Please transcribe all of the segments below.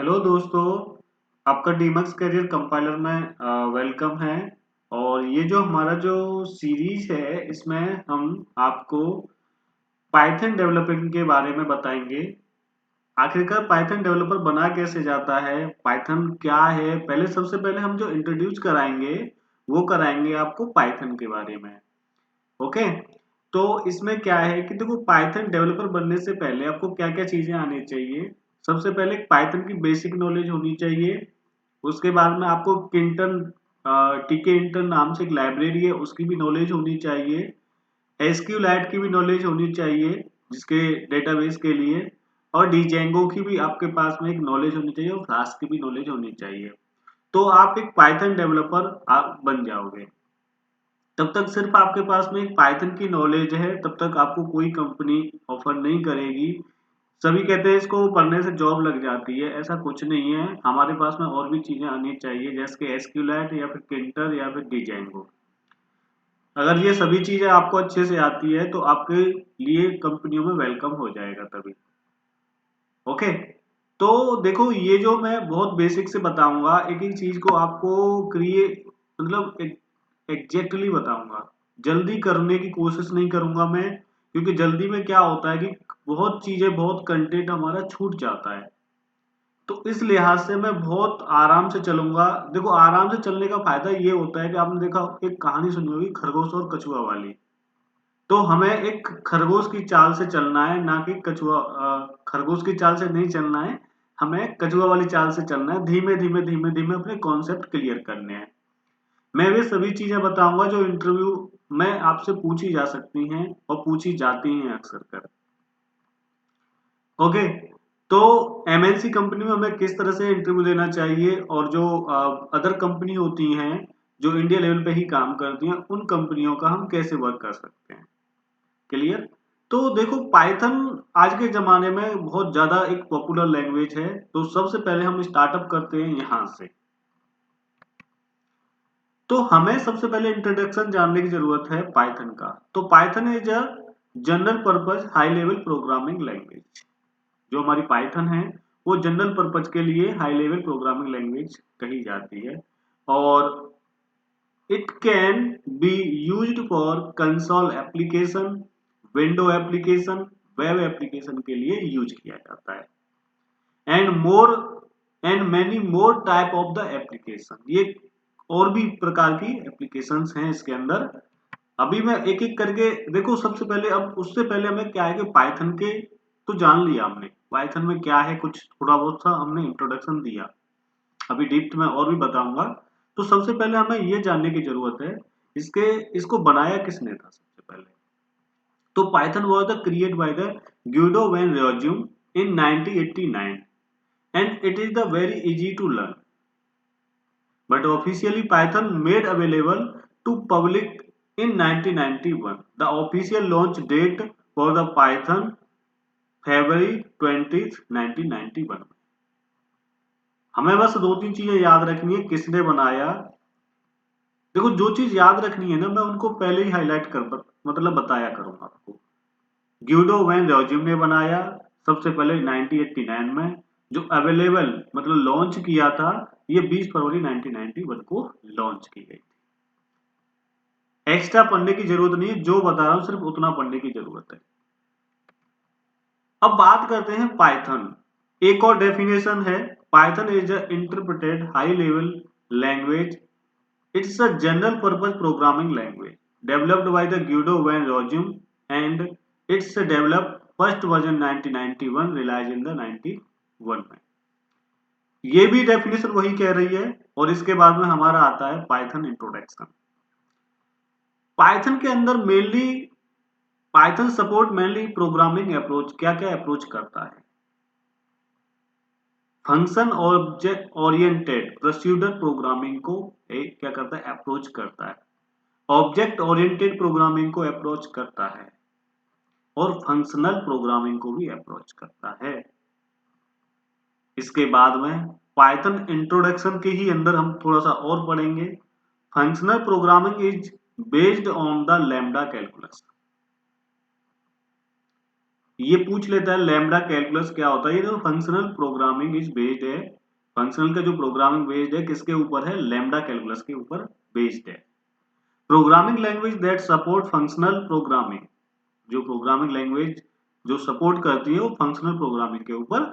Hello दोस्तों, आपका demux career compiler में वेलकम है। और ये जो हमारा जो सीरीज है इसमें हम आपको पाइथन डेवलपिंग के बारे में बताएंगे। आखिरकार पाइथन डेवलपर बना कैसे जाता है, पाइथन क्या है, पहले सबसे पहले हम जो इंट्रोड्यूस कराएंगे वो कराएंगे आपको पाइथन के बारे में। ओके, तो इसमें क्या है कि देखो पाइथन डेवलपर बनने से पहले आपको क्या क्या चीजें आनी चाहिए। सबसे पहले पाइथन की बेसिक नॉलेज होनी चाहिए। उसके बाद में आपको किंटन टीके इंटन नाम से एक लाइब्रेरी है, उसकी भी नॉलेज होनी चाहिए। एसक्यूएलाइट की भी नॉलेज होनी चाहिए जिसके डेटाबेस के लिए। और डीजेंगो की भी आपके पास में एक नॉलेज होनी चाहिए और फ्लास्क की भी नॉलेज होनी चाहिए। तो आप एक पाइथन डेवलपर आप बन जाओगे। तब तक सिर्फ आपके पास में एक पाइथन की नॉलेज है तब तक आपको कोई कंपनी ऑफर नहीं करेगी। सभी कहते हैं इसको पढ़ने से जॉब लग जाती है, ऐसा कुछ नहीं है। हमारे पास में और भी चीजें आनी चाहिए जैसे कि एसक्यूएलाइट या फिर किंटर या फिर डीजेंगो। अगर ये सभी चीजें आपको अच्छे से आती है तो आपके लिए कंपनियों में वेलकम हो जाएगा तभी। ओके, तो देखो ये जो मैं बहुत बेसिक से बताऊंगा, एक एक चीज को आपको क्रिएट मतलब एग्जैक्टली बताऊंगा। जल्दी करने की कोशिश नहीं करूंगा मैं, क्योंकि जल्दी में क्या होता है कि बहुत चीजें बहुत कंटेंट हमारा छूट जाता है। तो इस लिहाज से मैं बहुत आराम से चलूंगा। देखो आराम से चलने का फायदा ये होता है कि आपने देखा एक कहानी सुनी होगी खरगोश और कछुआ वाली। तो हमें एक खरगोश की चाल से चलना है, ना कि खरगोश की चाल से नहीं चलना है। हमें कछुआ वाली चाल से चलना है, धीमे धीमे धीमे धीमे अपने कॉन्सेप्ट क्लियर करने हैं। मैं वे सभी चीजें बताऊंगा जो इंटरव्यू में आपसे पूछी जा सकती हैं और पूछी जाती हैं अक्सर कर। ओके, तो एमएनसी कंपनी में हमें किस तरह से इंटरव्यू देना चाहिए और जो अदर कंपनी होती हैं जो इंडिया लेवल पे ही काम करती हैं उन कंपनियों का हम कैसे वर्क कर सकते हैं। क्लियर। तो देखो पाइथन आज के जमाने में बहुत ज्यादा एक पॉपुलर लैंग्वेज है। तो सबसे पहले हम स्टार्टअप करते हैं यहां से। तो हमें सबसे पहले इंट्रोडक्शन जानने की जरूरत है पाइथन का। तो Python is a general purpose high level programming language. जो हमारी पाइथन है वो जनरल पर्पज के लिए हाई लेवल प्रोग्रामिंग लैंग्वेज कही जाती है। और it can be used for console application, window application, web application के लिए यूज किया जाता है। And more and many more type of the application, ये और भी प्रकार की एप्लीकेशंस हैं इसके अंदर। अभी मैं एक एक करके देखो। सबसे पहले अब उससे पहले हमें क्या है कि पाइथन के तो जान लिया हमने, पाइथन में क्या है कुछ थोड़ा बहुत सा हमने इंट्रोडक्शन दिया। अभी डीप में और भी बताऊंगा। तो सबसे पहले हमें ये जानने की जरूरत है इसके इसको बनाया किसने था सबसे पहले। तो Python was the create by the Guido van Rossum in 1989 and it is the very easy to learn, but officially Python made available to public in 1991. The official launch date for the Python February 20th 1991। हमें बस दो तीन चीजें याद रखनी है किसने बनाया। देखो जो चीज याद रखनी है ना मैं उनको पहले ही हाईलाइट कर मतलब बताया करूंगा आपको। ग्यूडो वैन रोज्यूम ने बनाया सबसे पहले 1989 में। जो अवेलेबल मतलब लॉन्च किया था ये 20 फरवरी 1991 को लॉन्च की गई थी। एक्स्ट्रा पढ़ने की जरूरत नहीं है, जो बता रहा हूं सिर्फ उतना पढ़ने की जरूरत है। अब बात करते हैं पाइथन। एक और डेफिनेशन है, Python is a interpreted high level language. It's a general purpose programming language developed by the Guido van Rossum and it's developed first version 1991 release in the 91 में। ये भी डेफिनेशन वही कह रही है। और इसके बाद में हमारा आता है पाइथन इंट्रोडक्शन। पाइथन के अंदर mainly Python support mainly programming approach क्या क्या अप्रोच करता है। Function object oriented procedural programming को क्या करता है अप्रोच करता है। ऑब्जेक्ट ओरिएंटेड प्रोग्रामिंग को अप्रोच करता है और फंक्शनल प्रोग्रामिंग को भी अप्रोच करता है। इसके बाद में पाइथन इंट्रोडक्शन के ही अंदर हम थोड़ा सा और पढ़ेंगे। Functional programming is based on the lambda calculus. ये पूछ लेता है लैम्ब्डा कैलकुलस क्या होता है। ये जो फंक्शनल प्रोग्रामिंग इज बेस्ड है, फंक्शनल का जो प्रोग्रामिंग बेस्ड है किसके ऊपर है, लैम्ब्डा कैलकुलस के ऊपर बेस्ड है। Programming language that support functional programming, जो प्रोग्रामिंग लैंग्वेज जो सपोर्ट करती है वो फंक्शनल प्रोग्रामिंग के ऊपर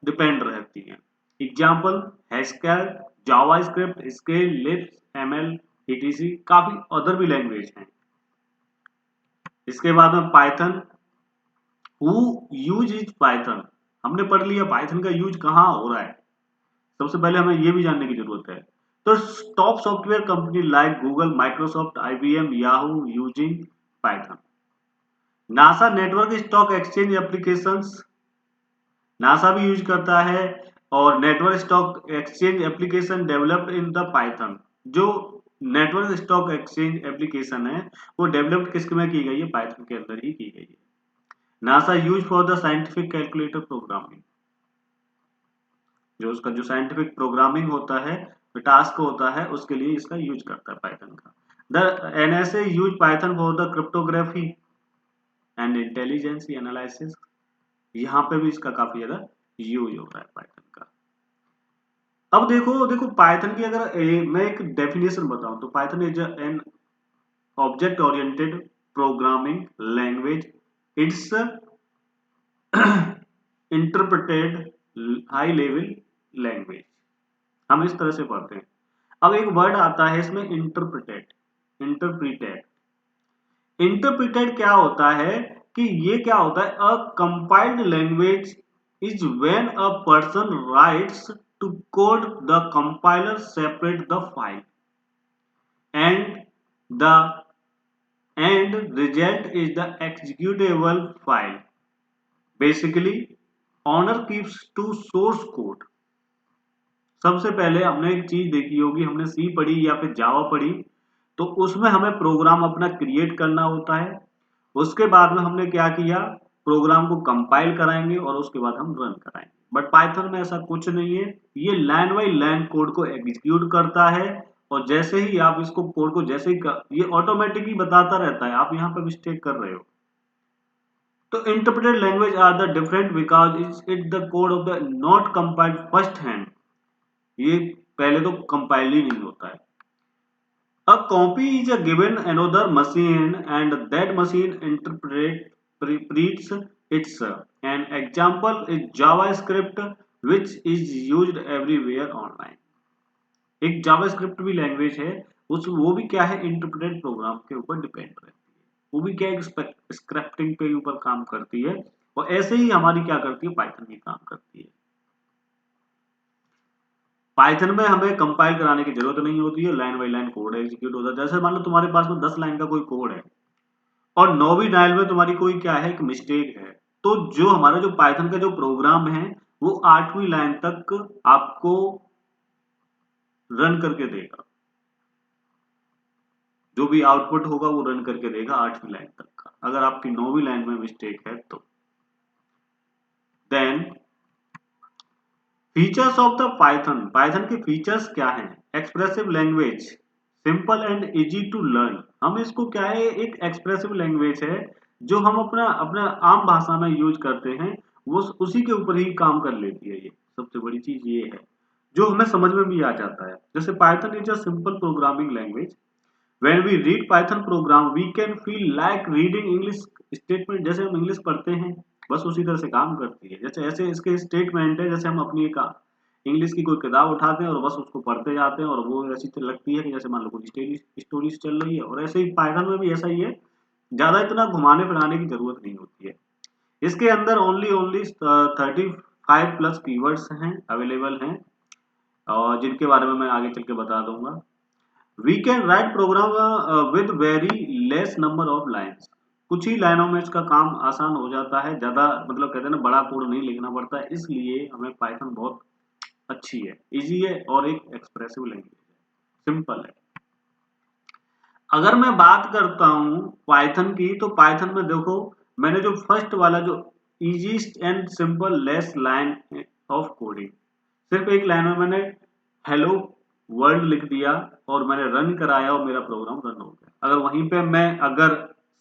डिपेंड रहती है। Example Haskell, JavaScript, scale, Lisp, ML, etc, काफी अदर भी लैंग्वेज हैं। इसके बाद में Python, who use is Python, हमने पढ़ लिया पाइथन का यूज कहाँ हो रहा है। सबसे पहले हमें यह भी जानने की जरूरत है। तो top software company like Google, Microsoft, IBM, Yahoo using Python. NASA network stock exchange applications, NASA भी यूज करता है, और network stock exchange application developed in the Python. जो नेटवर्क स्टॉक एक्सचेंज एप्लीकेशन है वो डेवलप्ड किस में की गई है, पाइथन के अंदर ही की गई है। NASA use for the scientific calculator programming, जो उसका जो साइंटिफिक प्रोग्रामिंग होता है, जो टास्क होता है, उसके लिए इसका यूज करता है पाइथन का। The NSA use Python for the cryptography and intelligence analysis, यहाँ पे भी इसका काफी ज्यादा यूज हो रहा है पाइथन का। अब देखो देखो पाइथन की अगर मैं एक डेफिनेशन बताऊं तो Python is an object oriented programming language, it's interpreted high level language. हम इस तरह से पढ़ते हैं। अब एक वर्ड आता है इसमें इंटरप्रेटेड, इंटरप्रीटेड। इंटरप्रीटेड क्या होता है कि ये क्या होता है, a compiled language is when a person writes to code the compiler separate the file and the end result is the executable file. Basically, owner keeps to source code. सबसे पहले हमने एक चीज देखी होगी, हमने सी पढ़ी या फिर जावा पढ़ी, तो उसमें हमें प्रोग्राम अपना क्रिएट करना होता है। उसके बाद में हमने क्या किया, प्रोग्राम को कंपाइल कराएंगे और उसके बाद हम रन कराएंगे। बट पाइथन में ऐसा कुछ नहीं है, ये लाइन बाई लाइन कोड को एग्जीक्यूट करता है, और जैसे ही आप इसको कोड को जैसे ही ये ऑटोमेटिकली बताता रहता है आप यहाँ पे मिस्टेक कर रहे हो। तो interpreted language are the different because it the code of the not compiled first hand, ये पहले तो कंपाइल ही नहीं होता है। A copy is a given another machine and that machine interprets its. An example is JavaScript which is used everywhere online. एक JavaScript भी language है, उस वो भी क्या है, इंटरप्रेटेड प्रोग्राम के ऊपर डिपेंड रहती है। वो भी क्या है, स्क्रिप्टिंग के ऊपर काम करती है, और ऐसे ही हमारी क्या करती है, पाइथन भी काम करती है। पाइथन में हमें कंपाइल कराने की जरूरत नहीं होती है, line by line code execute होता है। जैसे मान लो तुम्हारे पास में 10 लाइन का कोई कोड है और 9वीं लाइन में तुम्हारी कोई क्या है, एक मिस्टेक है, तो जो हमारा जो पाइथन का जो प्रोग्राम है वो 8वीं लाइन तक आपको रन करके देगा। जो भी आउटपुट होगा वो रन करके देगा 8वीं लाइन तक का। अगर आपकी 9वीं लाइन में मिस्टेक है तो then features of the Python, Python के फीचर्स क्या हैं, expressive language, simple and easy to learn. हम इसको क्या है, एक एक्सप्रेसिव लैंग्वेज है जो हम अपना अपना आम भाषा में यूज करते हैं, वो उसी के ऊपर ही काम कर लेती है। ये सबसे बड़ी चीज ये है जो हमें समझ में भी आ जाता है। जैसे Python is a simple programming language, when we read Python program we can feel like reading English statement. जैसे हम इंग्लिश पढ़ते हैं बस उसी तरह से काम करती है। जैसे ऐसे इसके स्टेटमेंट है, जैसे हम अपनी एक इंग्लिश की कोई किताब उठाते हैं और बस उसको पढ़ते जाते हैं, और वो ऐसी लगती है कि जैसे मान लो कोई स्टोरीज चल रही है। और ऐसे ही पाइथन में भी ऐसा ही है, ज्यादा इतना घुमाने फिराने की जरूरत नहीं होती है। इसके अंदर ओनली ओनली 35 प्लस कीवर्ड्स हैं, अवेलेबल हैं, और जिनके बारे में मैं आगे चल के बता दूंगा। We can write program with very less number of lines, कुछ ही लाइनों में इसका काम आसान हो जाता है, ज्यादा मतलब कहते हैं ना बड़ा कोड नहीं लिखना पड़ता है, इसलिए हमें पाइथन बहुत अच्छी है, इजी है, और एक एक्सप्रेसिव लैंग्वेज है, सिंपल है। अगर मैं बात करता हूं पाइथन की, तो पाइथन में देखो मैंने जो फर्स्ट वाला जो easiest and simple less line of coding, सिर्फ एक लाइन में मैंने हेलो वर्ल्ड लिख दिया और मैंने रन कराया और मेरा प्रोग्राम रन हो गया। अगर वहीं पे मैं अगर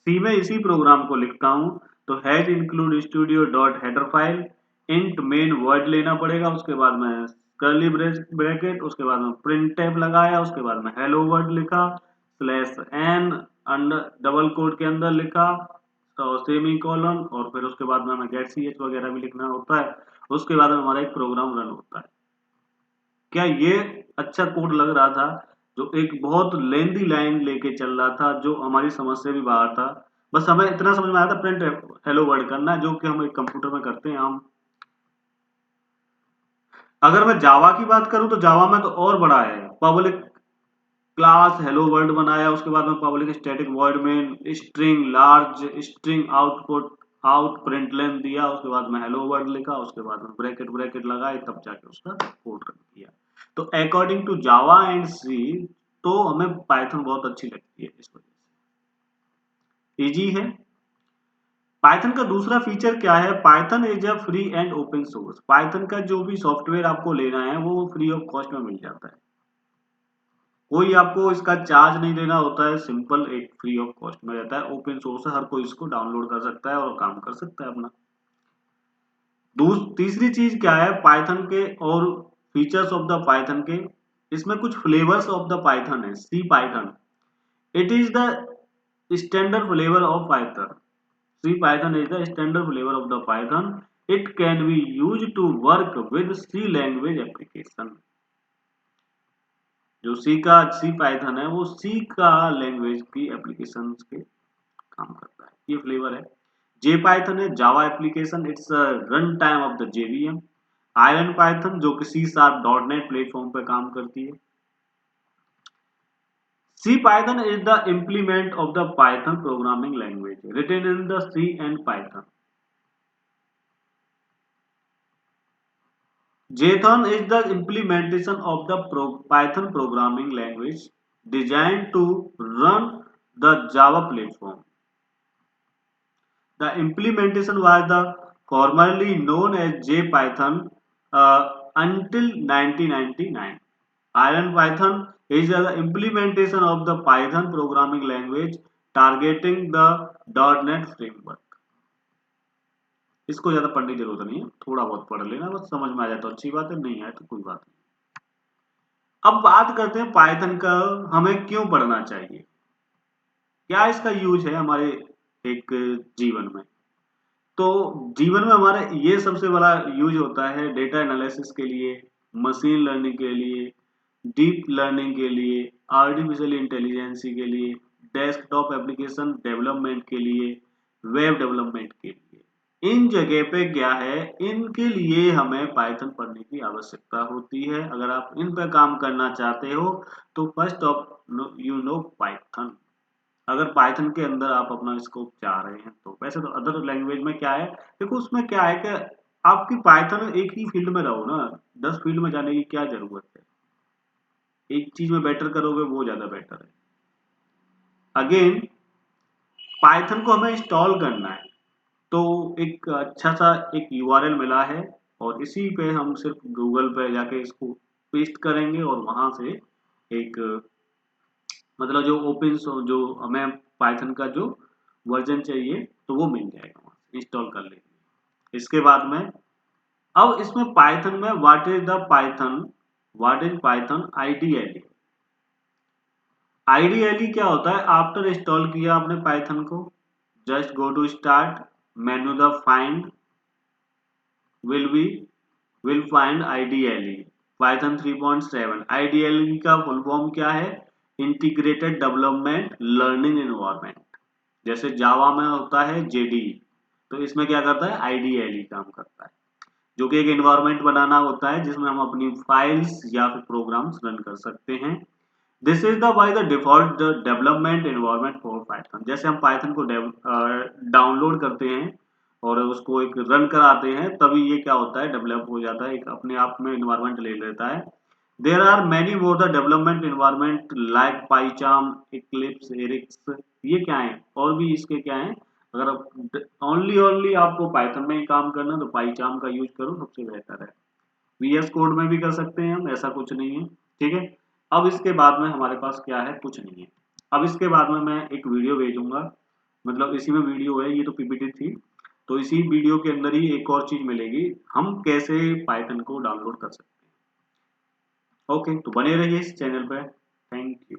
सी में इसी प्रोग्राम को लिखता हूं तो hash include studio dot header file, int main word लेना पड़ेगा, उसके बाद में कर्ली ब्रैकेट, उसके बाद में प्रिंट टैब लगाया, उसके बाद में हेलो वर्ड लिखा, slash n under double quote के अंदर लिखा, तो सेमी कॉलन, और फिर उसके बाद में हमें गेट सी एच वगैरह भी लिखना होता है। उसके बाद में हमारा एक प्रोग्राम रन होता है। क्या ये अच्छा कोड लग रहा था? जो एक बहुत लेंदी लाइन लेके चल रहा था, जो हमारी समझ से भी बाहर था। बस हमें इतना समझ में आया था प्रिंट हेलो वर्ड करना, जो कि हम एक कंप्यूटर में करते हैं हम। अगर मैं जावा की बात करूं तो जावा में तो और बड़ा है। पब्लिक क्लास हेलो वर्ल्ड बनाया, उसके बाद में पब्लिक स्टैटिक वॉइड में string large string output out println दिया, उसके बाद में हेलो वर्ल्ड लिखा, उसके बाद में ब्रैकेट ब्रैकेट लगाए, तब जाके उसका कोड रन किया। तो अकॉर्डिंग टू जावा एंड सी, तो हमें पाइथन बहुत अच्छी लगती है इस वजह से, इजी है। पाइथन का दूसरा फीचर क्या है? Python is a free and open source. Python का जो भी सॉफ्टवेयर आपको लेना है वो फ्री ऑफ कॉस्ट में मिल जाता है, कोई आपको इसका चार्ज नहीं देना होता है, सिंपल एक फ्री ऑफ कॉस्ट में रहता है, ओपन सोर्स है, हर कोई इसको डाउनलोड कर सकता है और काम कर सकता है अपना। तीसरी चीज क्या है पाइथन के और फीचर्स ऑफ द पाइथन के, इसमें कुछ फ्लेवर्स ऑफ द पाइथन है। C Python, it is the standard flavour of Python. C Python is the standard flavour of the Python. It can be use to work with C language application. जो C Python है वो सी का language की application के काम करता है, ये फ्लेवर है। जे पाइथन है Java application, it's run time of the JVM. Iron Python जो कि C sharp dot net platform पर काम करती है। C Python is the implement of the Python programming language written in the C and Python. Jthon is the implementation of the Python programming language designed to run the Java platform. The implementation was the formerly known as JPython until 1999. Iron Python is the implementation of the Python programming language targeting the .NET framework. इसको ज्यादा पढ़ने की जरूरत नहीं है, थोड़ा बहुत पढ़ लेना, बस समझ में आ जाए तो अच्छी बात है, नहीं आए तो कोई बात नहीं। अब बात करते हैं पाइथन का, हमें क्यों पढ़ना चाहिए, क्या इसका यूज है हमारे एक जीवन में। तो जीवन में हमारे ये सबसे बड़ा यूज होता है डेटा एनालिसिस के लिए, मशीन लर्निंग के लिए, डीप लर्निंग के लिए, आर्टिफिशियल इंटेलिजेंस के लिए, डेस्कटॉप एप्लीकेशन डेवलपमेंट के लिए, वेब डेवलपमेंट के लिए। इन जगह पे क्या है, इनके लिए हमें पाइथन पढ़ने की आवश्यकता होती है। अगर आप इन पे काम करना चाहते हो तो first of you know Python. अगर पाइथन के अंदर आप अपना स्कोप चाह रहे हैं तो, वैसे तो अदर लैंग्वेज में क्या है, देखो उसमें क्या है कि आपकी पाइथन एक ही फील्ड में रहो ना, 10 फील्ड में जाने की क्या जरूरत है। एक चीज में बेटर करोगे वो ज्यादा बेटर है। अगेन पाइथन को हमें इंस्टॉल करना है, तो एक अच्छा सा एक यूआरएल मिला है, और इसी पे हम सिर्फ गूगल पे जाके इसको पेस्ट करेंगे और वहां से एक मतलब जो ओपन जो हमें पाइथन का जो वर्जन चाहिए तो वो मिल जाएगा, वहां से इंस्टॉल कर लेंगे। इसके बाद में अब इसमें पाइथन में what is Python IDLE. IDLE क्या होता है, आफ्टर इंस्टॉल किया आपने पाइथन को, just go to start menu the find will be will find IDLE Python 3.7। IDLE का फुल फॉर्म क्या है, इंटीग्रेटेड डेवलपमेंट लर्निंग एनवायरनमेंट। जैसे जावा में होता है जेडी, तो इसमें क्या करता है आईडीएलई काम करता है, जो कि एक एनवायरनमेंट बनाना होता है जिसमें हम अपनी फाइल्स या फिर प्रोग्राम्स रन कर सकते हैं। This is the by the default development environment for Python. जैसे हम पाइथन को डाउनलोड करते हैं और उसको एक रन कराते हैं, तभी ये क्या होता है डेवलप हो जाता है, एक अपने आप में एनवायरनमेंट ले लेता है। There are many more the development environment like PyCharm, Eclipse, Eric. ये क्या है, और भी इसके क्या है। अगर ओनली आपको पाइथन में ही काम करना है तो पाइचार्म का यूज करो, सबसे बेहतर है। वीएस कोड में भी कर सकते हैं हम, ऐसा कुछ नहीं है, ठीक है। अब इसके बाद में हमारे पास क्या है, कुछ नहीं है। अब इसके बाद में मैं एक वीडियो भेजूंगा, मतलब इसी में वीडियो है, ये तो पीपीटी थी। तो इसी वीडियो के अंदर ही एक और चीज मिलेगी, हम कैसे पाइथन को डाउनलोड कर सकते हैं। ओके, तो बने रहिए इस चैनल पर। Thank you.